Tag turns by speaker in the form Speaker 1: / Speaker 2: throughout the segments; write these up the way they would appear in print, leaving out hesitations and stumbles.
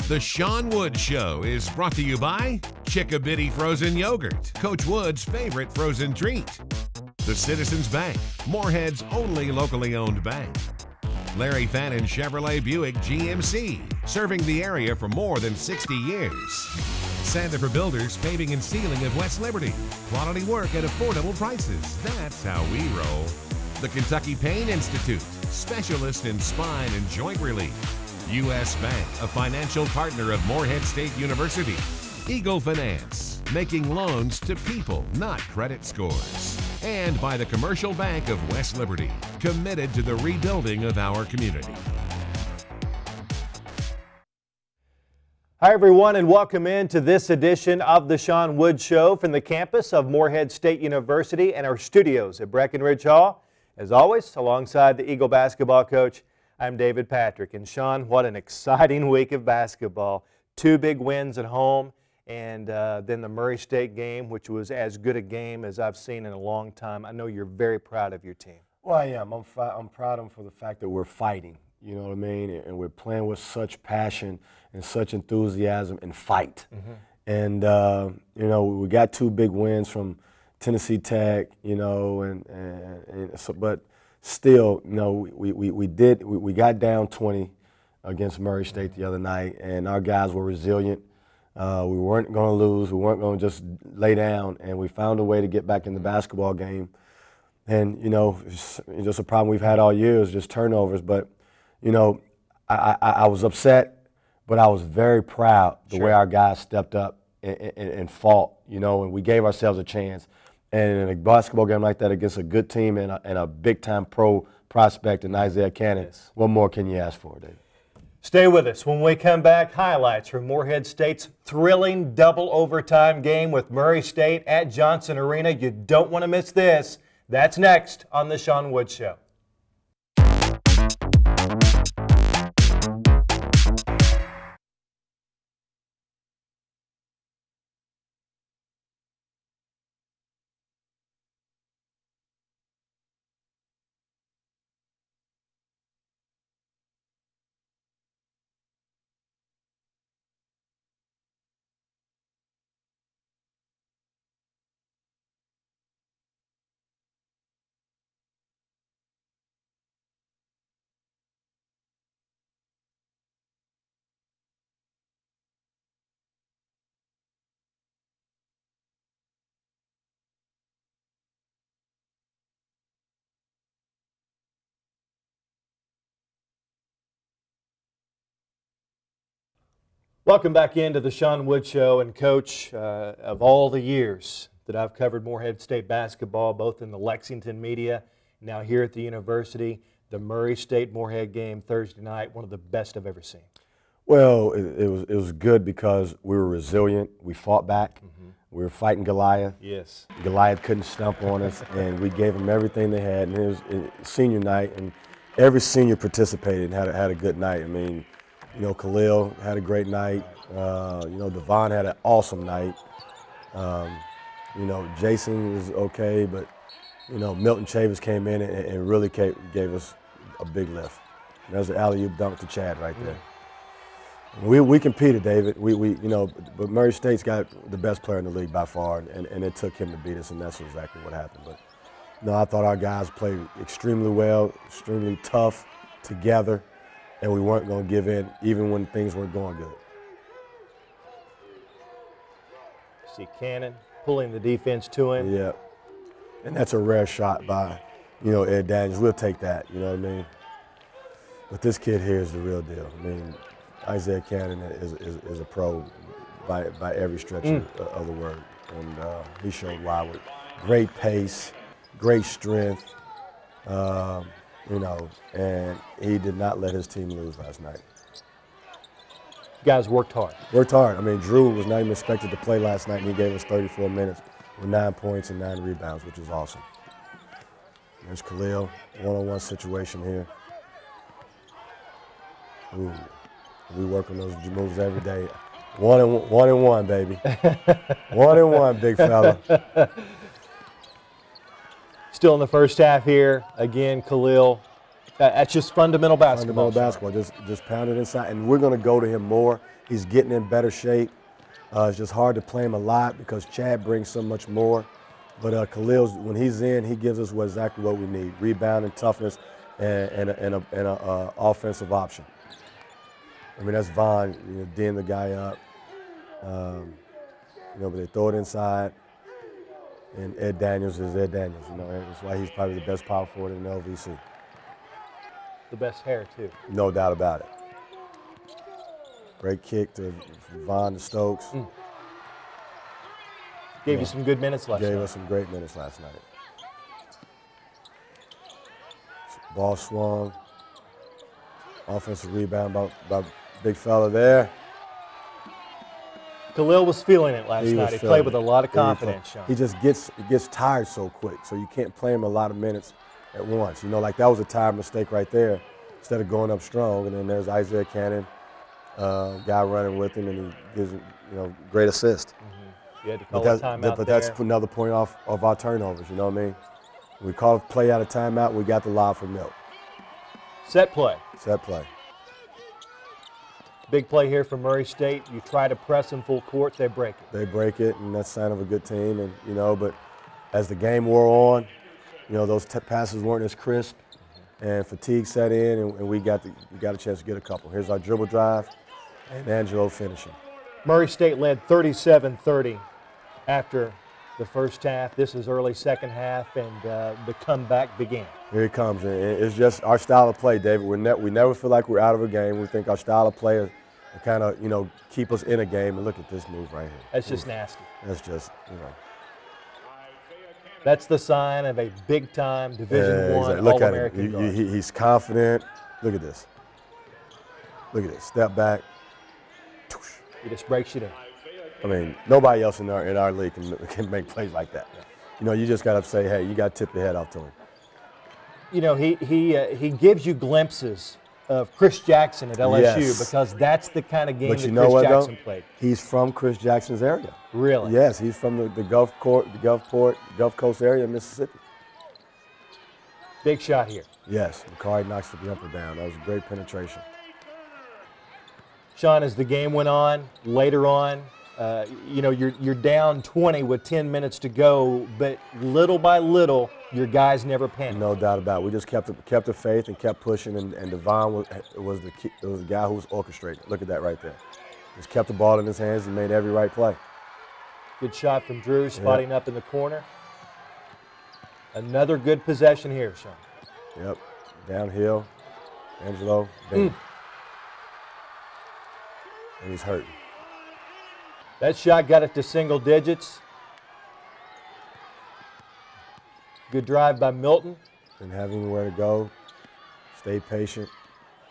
Speaker 1: The Sean Wood Show is brought to you by Chickabiddy Frozen Yogurt, Coach Wood's favorite frozen treat. The Citizens Bank, Morehead's only locally owned bank. Larry Fannin Chevrolet Buick GMC, serving the area for more than 60 years. Santa for Builders, Paving and Sealing of West Liberty. Quality work at affordable prices. That's how we roll. The Kentucky Pain Institute, specialist in spine and joint relief. U.S. Bank, a financial partner of Morehead State University. Eagle Finance, making loans to people, not credit scores. And by the Commercial Bank of West Liberty, committed to the rebuilding of our community.
Speaker 2: Hi everyone, and welcome into this edition of the Sean Wood Show from the campus of Morehead State University and our studios at Breckenridge Hall. As always, alongside the Eagle basketball coach, I'm David Patrick. And Sean, what an exciting week of basketball. 2 big wins at home, and then the Murray State game, which was as good a game as I've seen in a long time. I know you're very proud of your team.
Speaker 3: Well, I am. I'm proud of them for the fact that we're fighting, you know what I mean? And we're playing with such passion and such enthusiasm and fight. And, you know, we got 2 big wins from Tennessee Tech, you know, and so, but still, you know, we got down 20 against Murray State the other night, and our guys were resilient. We weren't going to lose. We weren't going to just lay down, and we found a way to get back in the basketball game. And, you know, it's just a problem we've had all year is just turnovers. But, you know, I was upset, but I was very proud the way our guys stepped up and fought, you know, and we gave ourselves a chance. And in a basketball game like that against a good team and a big-time pro prospect in Isaiah Cannon, what more can you ask for, Dave?
Speaker 2: Stay with us. When we come back, highlights from Morehead State's thrilling double overtime game with Murray State at Johnson Arena. You don't want to miss this. That's next on The Sean Wood Show. Welcome back into the Sean Wood Show. And Coach, of all the years that I've covered Morehead State basketball, both in the Lexington media, now here at the university, the Murray State-Morehead game Thursday night, one of the best I've ever seen.
Speaker 3: Well, it was good because we were resilient. We fought back. We were fighting Goliath.
Speaker 2: Yes.
Speaker 3: Goliath couldn't stump on us, and we gave them everything they had. And it was senior night, and every senior participated and had a good night. I mean, you know, Khalil had a great night. You know, Devon had an awesome night. You know, Jason was okay, but, you know, Milton Chavis came in and really gave us a big lift. And that was the alley-oop dunk to Chad right there. We competed, David. You know, but Murray State's got the best player in the league by far, and it took him to beat us, and that's exactly what happened. But, no, I thought our guys played extremely well, extremely tough together, and we weren't going to give in even when things weren't going good.
Speaker 2: See Cannon pulling the defense to him.
Speaker 3: Yeah, and that's a rare shot by, you know, Ed Daniels. We'll take that, you know what I mean? But this kid here is the real deal. I mean, Isaiah Cannon is a pro by every stretch of the word. And he showed why with great pace, great strength, you know, and he did not let his team lose last night.
Speaker 2: You guys worked hard.
Speaker 3: Worked hard. I mean, Drew was not even expected to play last night, and he gave us 34 minutes with 9 points and 9 rebounds, which is awesome. There's Khalil, one-on-one situation here. Ooh, we work on those moves every day. One and one, baby. 1 and 1, big fella.
Speaker 2: Still in the first half here. Again, Khalil. That's just fundamental basketball.
Speaker 3: Fundamental basketball. Just pound it inside. And we're going to go to him more He's getting in better shape. It's just hard to play him a lot because Chad brings so much more. But Khalil, when he's in, he gives us exactly what we need: rebounding, toughness, and an offensive option. I mean, that's Vaughn, D'ing the guy up. But they throw it inside. And Ed Daniels is Ed Daniels. That's why he's probably the best power forward in the LVC.
Speaker 2: The best hair, too.
Speaker 3: No doubt about it. Great kick from Vaughn to Stokes.
Speaker 2: Gave you some good minutes last night.
Speaker 3: Gave us some great minutes last night. Ball swung. Offensive rebound by big fella there.
Speaker 2: Khalil was feeling it last night. He played with a lot of confidence, Sean.
Speaker 3: He just gets tired so quick, so you can't play him a lot of minutes at once. Like that was a tired mistake right there. Instead of going up strong, and then there's Isaiah Cannon, guy running with him, and he gives him, great assist.
Speaker 2: You had to call a timeout
Speaker 3: but that's another point off of our turnovers. You know what I mean? We called a play out of timeout. We got the lob for milk.
Speaker 2: Set play.
Speaker 3: Set play.
Speaker 2: Big play here from Murray State. You try to press them full court, they break it.
Speaker 3: They break it, and that's a sign of a good team. And but as the game wore on, those passes weren't as crisp, and fatigue set in, and we got a chance to get a couple. Here's our dribble drive, and Angelo finishing.
Speaker 2: Murray State led 37-30 after the first half. This is early second half, and the comeback began.
Speaker 3: Here it comes. And it's just our style of play, David. We never feel like we're out of a game. We think our style of play will kind of, keep us in a game. And look at this move right here.
Speaker 2: That's just nasty.
Speaker 3: That's just,
Speaker 2: That's the sign of a big-time Division I
Speaker 3: exactly.
Speaker 2: All-American guard.
Speaker 3: He's confident. Look at this. Look at this. Step back.
Speaker 2: He just breaks you down.
Speaker 3: I mean, nobody else in our league can make plays like that. You just got to say, hey, you got to tip your head off to him.
Speaker 2: He gives you glimpses of Chris Jackson at LSU because that's the kind of game that Chris Jackson played.
Speaker 3: He's from Chris Jackson's area.
Speaker 2: Really?
Speaker 3: Yes, he's from the Gulf Coast area of Mississippi.
Speaker 2: Big shot here.
Speaker 3: Yes, McCarty knocks the jumper down. That was a great penetration.
Speaker 2: Sean, as the game went on, later on, you're down 20 with 10 minutes to go, but little by little, your guys never panicked.
Speaker 3: No doubt about it. We just kept the faith and kept pushing, and Devon was the guy who was orchestrating. Look at that right there. Just kept the ball in his hands and made every right play.
Speaker 2: Good shot from Drew, spotting up in the corner. Another good possession here, Sean.
Speaker 3: Yep, downhill, Angelo, bang. And he's hurting.
Speaker 2: That shot got it to single digits. Good drive by Milton.
Speaker 3: Didn't have anywhere to go. Stay patient.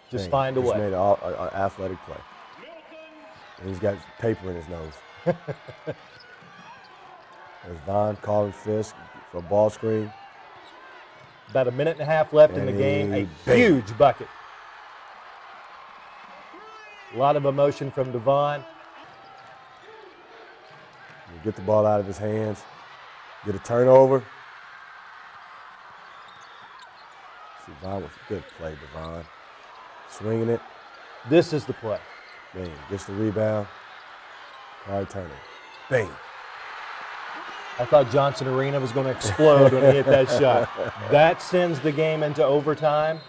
Speaker 2: Just find a way.
Speaker 3: Just made an athletic play. And he's got paper in his nose. There's Vaughn calling Fisk for a ball screen.
Speaker 2: About a minute and a half left in the game. A huge bucket. A lot of emotion from Devon.
Speaker 3: Get the ball out of his hands. Get a turnover. See, Devon was a good play, Devon. Swinging it.
Speaker 2: This is the play.
Speaker 3: Bang. Gets the rebound. Hard turner. Bang.
Speaker 2: I thought Johnson Arena was going to explode when he hit that shot. That sends the game into overtime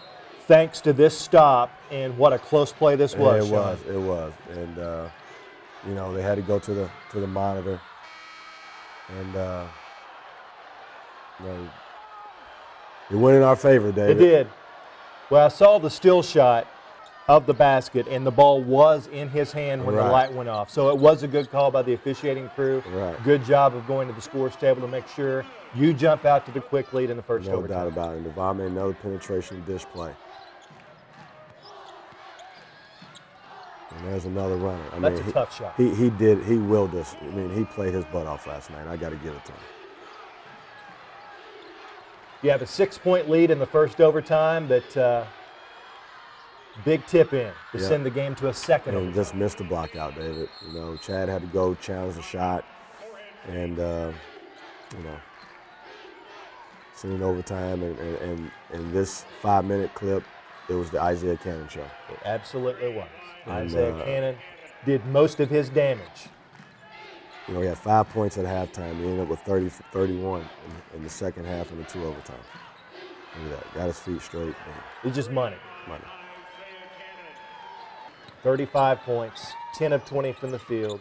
Speaker 2: thanks to this stop, and what a close play this was.
Speaker 3: It was. And, they had to go to the monitor. And, it went in our favor, David.
Speaker 2: It did. Well, I saw the still shot of the basket, and the ball was in his hand when the light went off. So it was a good call by the officiating crew.
Speaker 3: Right.
Speaker 2: Good job of going to the scores table to make sure you jump out to the quick lead in the first overtime.
Speaker 3: No doubt about it. And Devon made another penetration dish play. And there's another runner.
Speaker 2: That's a tough shot.
Speaker 3: He willed us. I mean, he played his butt off last night. I got to give it to him.
Speaker 2: You have a 6-point lead in the first overtime, but big tip in to send the game to a second overtime.
Speaker 3: Just missed the block out, David. Chad had to go challenge the shot, and sending overtime, and this 5-minute clip, it was the Isaiah Cannon show.
Speaker 2: It absolutely was. Isaiah Cannon did most of his damage.
Speaker 3: You know, he had 5 points at halftime. He ended up with 30 for 31 in the second half and the 2 overtime. Look at that. Got his feet straight.
Speaker 2: It's just money.
Speaker 3: Money.
Speaker 2: 35 points, 10 of 20 from the field,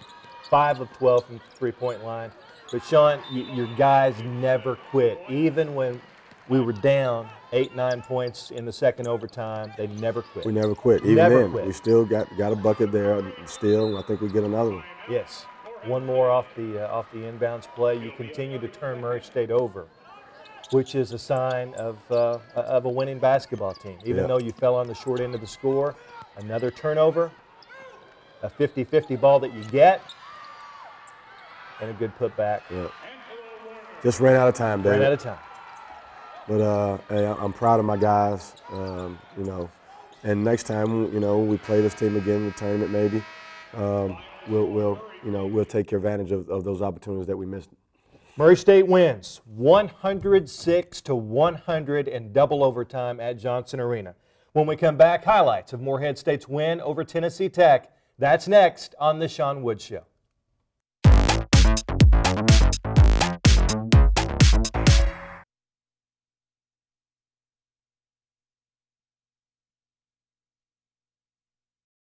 Speaker 2: 5 of 12 from the three-point line. But, Sean, your guys never quit. Even when we were down 8, 9 points in the second overtime, they never quit.
Speaker 3: We never quit. Even
Speaker 2: never
Speaker 3: then,
Speaker 2: quit.
Speaker 3: we still got a bucket there still. I think we get another one.
Speaker 2: Yes. One more off the inbounds play. You continue to turn Murray State over, which is a sign of a winning basketball team. Even though you fell on the short end of the score, another turnover, a 50-50 ball that you get, and a good putback.
Speaker 3: Yeah. Just ran out of time, David.
Speaker 2: Ran out of time.
Speaker 3: But hey, I'm proud of my guys, you know. And next time, you know, we play this team again in the tournament, maybe we'll take advantage of those opportunities that we missed.
Speaker 2: Murray State wins 106-100 in double overtime at Johnson Arena. When we come back, highlights of Morehead State's win over Tennessee Tech. That's next on the Sean Wood Show.